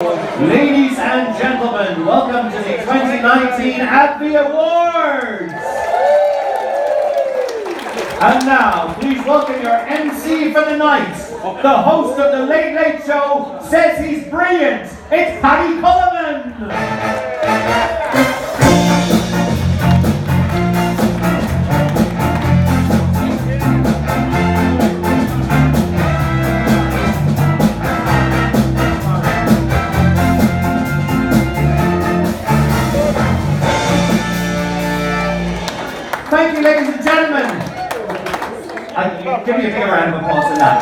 Ladies and gentlemen, welcome to the 2019 Abbvie Awards! And now, please welcome your MC for the night. The host of the Late Late Show says he's brilliant. It's Paddy Cullivan! Thank you, ladies and gentlemen. Give me a big round of applause for that.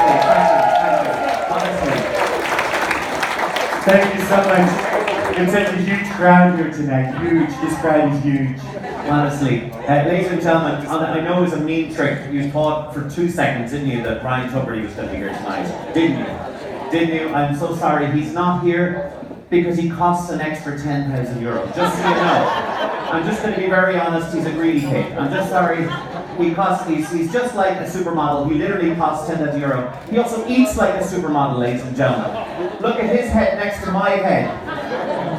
Thank you so much. It's such a huge crowd here tonight. Huge. This crowd is huge. Honestly. Ladies and gentlemen, I know it was a mean trick. You thought for 2 seconds, didn't you, that Ryan Tuberty was going to be here tonight? Didn't you? Didn't you? I'm so sorry. He's not here because he costs an extra €10,000. Just so you know. I'm just going to be very honest, he's a greedy kid. I'm just sorry. He's just like a supermodel. He literally costs €10,000. He also eats like a supermodel, ladies and gentlemen. Look at his head next to my head.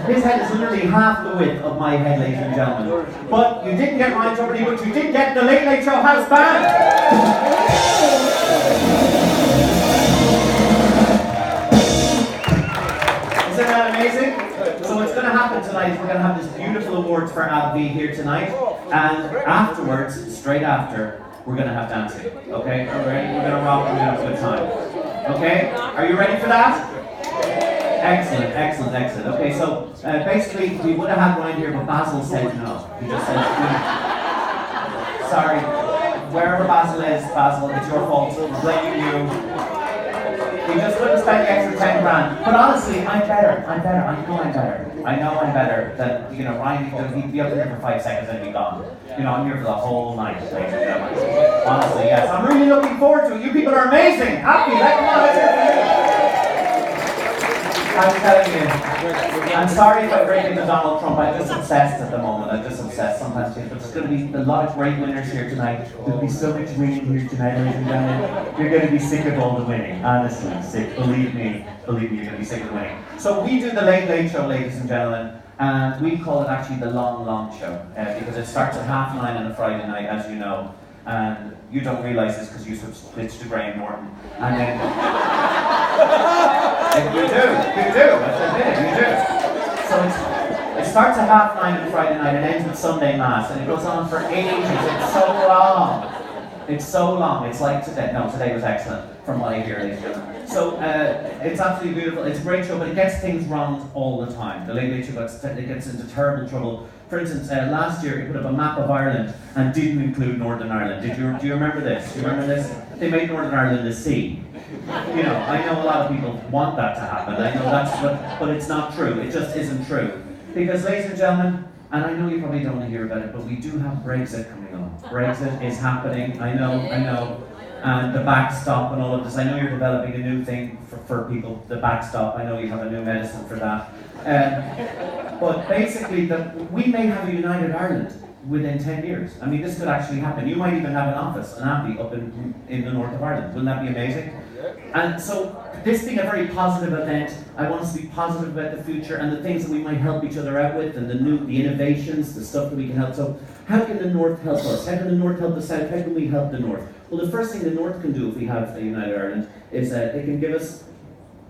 His head is literally half the width of my head, ladies and gentlemen. But you didn't get Ryan Tuberty, but you did get the Late Late Show house band. Isn't that amazing? So what's going to happen tonight is we're going to have this beautiful awards for Abbvie here tonight, and afterwards, straight after, we're going to have dancing. Okay? Are we ready? We're going to rock. We're going to have a good time. Okay? Are you ready for that? Excellent, excellent, excellent. Okay, so basically we would have had Ryan here, but Basil said no. He just said no. Sorry. Wherever Basil is, Basil, it's your fault. I'm blaming you. We just wouldn't spend the extra 10 grand. But honestly, I'm better. I know I'm better than, you know, Ryan, he'd be up there for 5 seconds and he'd be gone. You know, I'm here for the whole night, ladies and gentlemen. Honestly, yes. I'm really looking forward to it. You people are amazing. Happy. Let's hear for you. I'm telling you, I'm sorry if I break into Donald Trump. I'm just obsessed at the moment. I'm just obsessed sometimes. But there's going to be a lot of great winners here tonight. There'll be so much winning here tonight, ladies and gentlemen. You're going to be sick of all the winning. Honestly, sick. Believe me, you're going to be sick of winning. So we do the Late Late Show, ladies and gentlemen, and we call it actually the Long Show because it starts at 9:30 on a Friday night, as you know. And you don't realise this because you switched to Graham Norton. And then you do. I admit it, you do. So it starts at 9:30 on Friday night and ends with Sunday Mass, and it goes on for ages. It's so long. It's like today. No, today was excellent from what I hear, ladies and gentlemen. So it's absolutely beautiful. It's a great show, but it gets things wrong all the time. The Late Late Show gets into terrible trouble. For instance, last year it put up a map of Ireland and didn't include Northern Ireland. Do you remember this? Do you remember this? They made Northern Ireland the sea. You know, I know a lot of people want that to happen. I know but it's not true. It just isn't true. Because, ladies and gentlemen, and I know you probably don't want to hear about it, but we do have Brexit coming on. Brexit is happening. I know. And the backstop and all of this. I know you're developing a new thing for people, the backstop. I know you have a new medicine for that. But basically, we may have a united Ireland within 10 years. I mean, this could actually happen. You might even have an office, an Abbvie, up in the north of Ireland. Wouldn't that be amazing? And so, this being a very positive event, I want us to be positive about the future and the things that we might help each other out with, and the innovations, the stuff that we can help. So, how can the north help us? How can the north help the south? How can we help the north? Well, the first thing the north can do if we have a united Ireland is that they can give us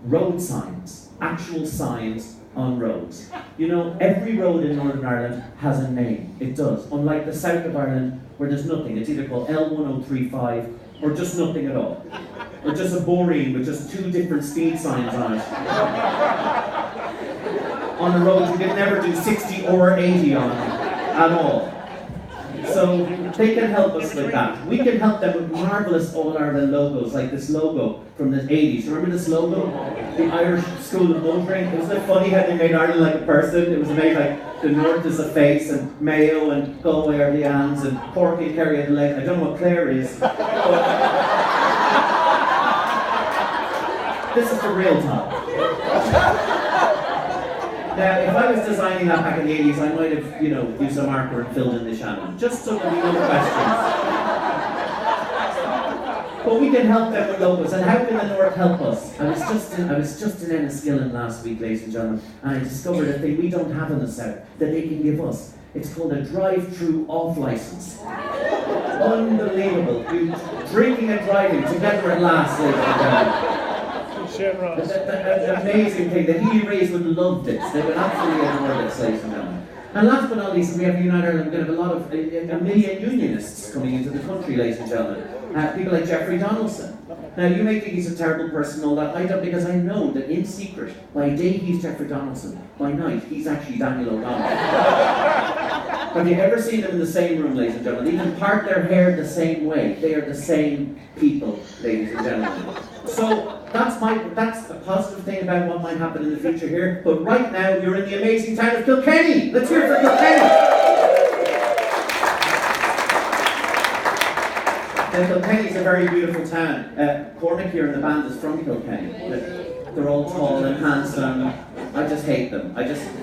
road signs, actual signs on roads. You know, every road in Northern Ireland has a name. It does. Unlike the south of Ireland, where there's nothing. It's either called L1035 or just nothing at all. Or just a boreen with just 2 different speed signs on it. On a road you can never do 60 or 80 on at all. So they can help us with that. We can help them with marvellous All-Ireland logos, like this logo from the 80s. Remember this logo? The Irish School of Motoring? Isn't it funny how they made Ireland like a person? It was made like the North is a face, and Mayo, and Galway are the hands, and Cork and Kerry are the legs. I don't know what Clare is. But this is the real time. Now, if I was designing that back in the 80s, I might have, used a marker and filled in the Shannon, just so that we know the questions. But we can help them with locals, and how can the North help us? I was just in Enniskillen last week, ladies and gentlemen, and I discovered a thing we don't have in the South that they can give us. It's called a drive-through off license. Unbelievable. You drinking and driving together at last, ladies and gentlemen. An amazing thing. The Healy Rays would love this. They would absolutely adore this, ladies and gentlemen. And last but not least, we have United Ireland. We're going to have a lot of a million unionists coming into the country, ladies and gentlemen. People like Jeffrey Donaldson. Now, you may think he's a terrible person and all that. I don't, because I know that in secret, by day he's Jeffrey Donaldson, by night he's actually Daniel O'Donnell. Have you ever seen them in the same room, ladies and gentlemen? They even part their hair the same way. They are the same people, ladies and gentlemen. So that's a positive thing about what might happen in the future here. But right now, you're in the amazing town of Kilkenny. Let's hear it for Kilkenny. Kilkenny is a very beautiful town. Cormac here in the band is from Kilkenny. They're all tall and handsome. I just hate them.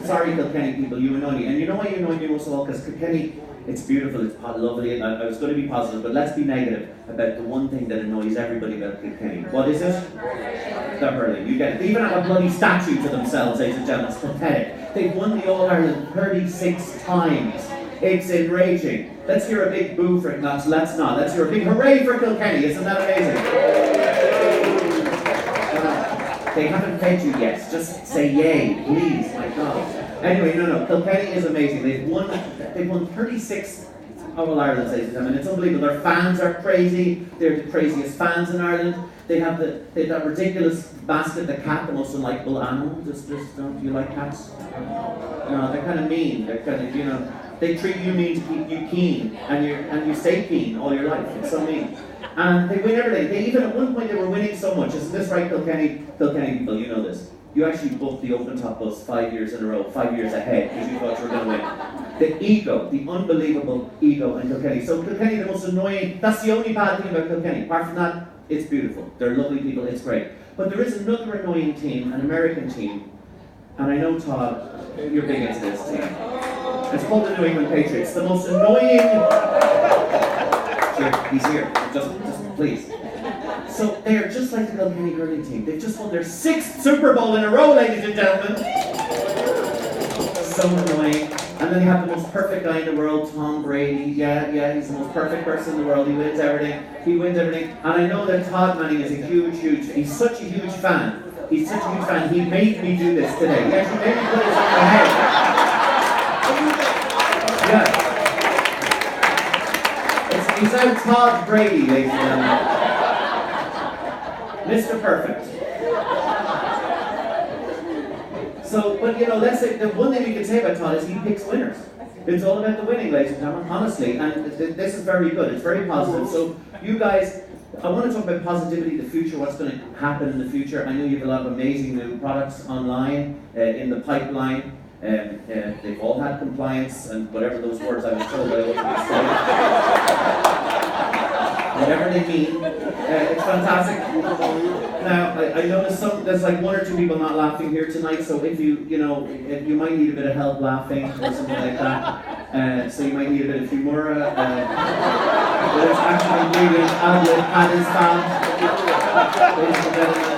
Sorry Kilkenny people, you annoy me. And you know why you annoy me most of all? Because Kilkenny, it's beautiful, it's lovely, and I was going to be positive, but let's be negative about the one thing that annoys everybody about Kilkenny. What is it? The hurling. You get it. They even have a bloody statue to themselves, ladies and gentlemen. It's pathetic. They've won the All-Ireland 36 times. It's enraging. Let's hear a big boo for it. No, let's not. Let's hear a big hooray for Kilkenny. Isn't that amazing? They haven't fed you yet. Just say yay, please. My God. Anyway, no. Kilkenny is amazing. They've won 36 All-Ireland, ladies and gentlemen. It's unbelievable. Their fans are crazy. They're the craziest fans in Ireland. They have that ridiculous basket, the cat, the most unlikable animal. Just don't you like cats? No, they're kind of mean. They're kind of, they treat you mean to keep you keen, and you stay keen all your life. It's so mean. And they win everything. They even, at one point, they were winning so much. Isn't this right, Kilkenny people? You know this. You actually booked the open top bus 5 years in a row, 5 years ahead, because you thought you were going to win. The ego, the unbelievable ego in Kilkenny. So Kilkenny, the most annoying, that's the only bad thing about Kilkenny. Apart from that, it's beautiful. They're lovely people, it's great. But there is another annoying team, an American team, and I know, Todd, you're big into this team. It's called the New England Patriots. The most annoying... He's here. Just please. So they are just like the Kilkenny hurling team. They've just won their 6th Super Bowl in a row, ladies and gentlemen. So annoying. And then you have the most perfect guy in the world, Tom Brady. Yeah, he's the most perfect person in the world. He wins everything. And I know that Todd Manning is a huge, he's such a huge fan. He made me do this today. He actually made me put this on my head. Yeah. He's out Todd Brady, ladies and gentlemen. Mr. Perfect. So, but let's say, the one thing we can say about Todd is he picks winners. It's all about the winning, ladies and gentlemen, honestly, and this is very good, it's very positive. So, you guys, I want to talk about positivity, the future, what's going to happen in the future. I know you have a lot of amazing new products online, in the pipeline. They've all had compliance and whatever those words I was told I wasn't saying. Whatever they mean, it's fantastic. Now, I noticed there's like 1 or 2 people not laughing here tonight, so if if you might need a bit of help laughing or something like that, so you might need a bit of humor. But it's actually ingredient Abbvie Paddy's found. Ladies and gentlemen.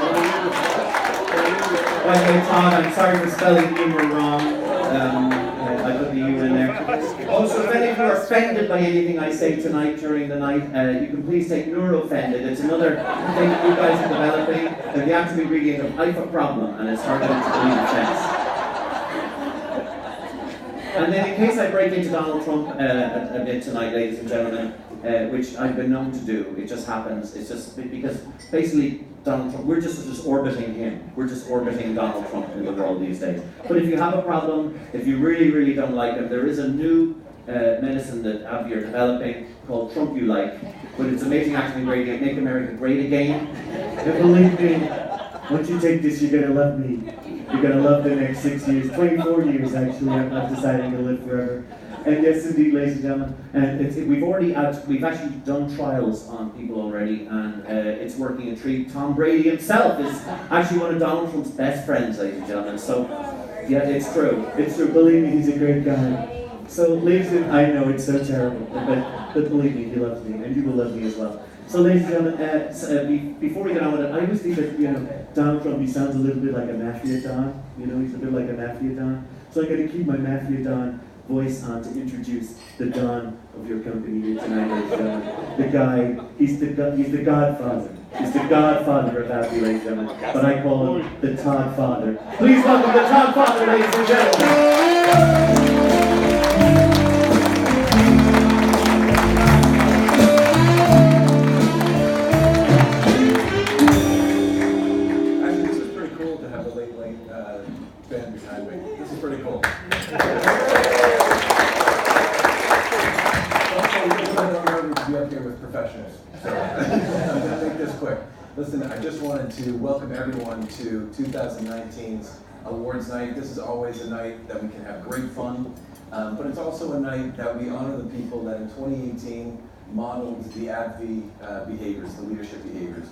By the way, Todd, I'm sorry for spelling humor wrong. I put the U in there. Also, if any of you are offended by anything I say tonight during the night, you can please take Neuroffended. It's another thing that you guys are developing. They're the active ingredient of I have a problem, and it's hard to believe sense. And then in case I break into Donald Trump a bit tonight, ladies and gentlemen, which I've been known to do, it just happens, it's just because basically Donald Trump, we're just orbiting him. We're just orbiting Donald Trump in the world these days. But if you have a problem, if you really don't like him, there is a new medicine that Abbvie are developing called Trump You Like, but it's amazing active ingredient, Make America Great Again. And believe me, once you take this, you're gonna love me. You're gonna love the next 6 years, 24 years actually. I'm deciding to live forever. And yes, indeed, ladies and gentlemen, and we've actually done trials on people already, and it's working a treat. Tom Brady himself is actually one of Donald Trump's best friends, ladies and gentlemen. So, yeah, it's true. It's true. Believe me, he's a great guy. So, ladies and I know it's so terrible, but believe me, he loves me, and you will love me as well. So, ladies and gentlemen, before we get on with it, I always think that, Donald Trump, he sounds a little bit like a mafia don. He's a bit like a mafia don. So I'm going to keep my mafia don voice on to introduce the don of your company here tonight, ladies and gentlemen. The guy, he's the godfather. He's the godfather of Abbvie, ladies and gentlemen. But I call him the Todd Father. Please welcome the Todd Father, ladies and gentlemen. Band behind me. This is pretty cool. Also, I don't remember to be up here with professionals, so I'm going to make this quick. Listen, I just wanted to welcome everyone to 2019's awards night. This is always a night that we can have great fun, but it's also a night that we honor the people that in 2018 modeled the Abbvie behaviors, the leadership behaviors.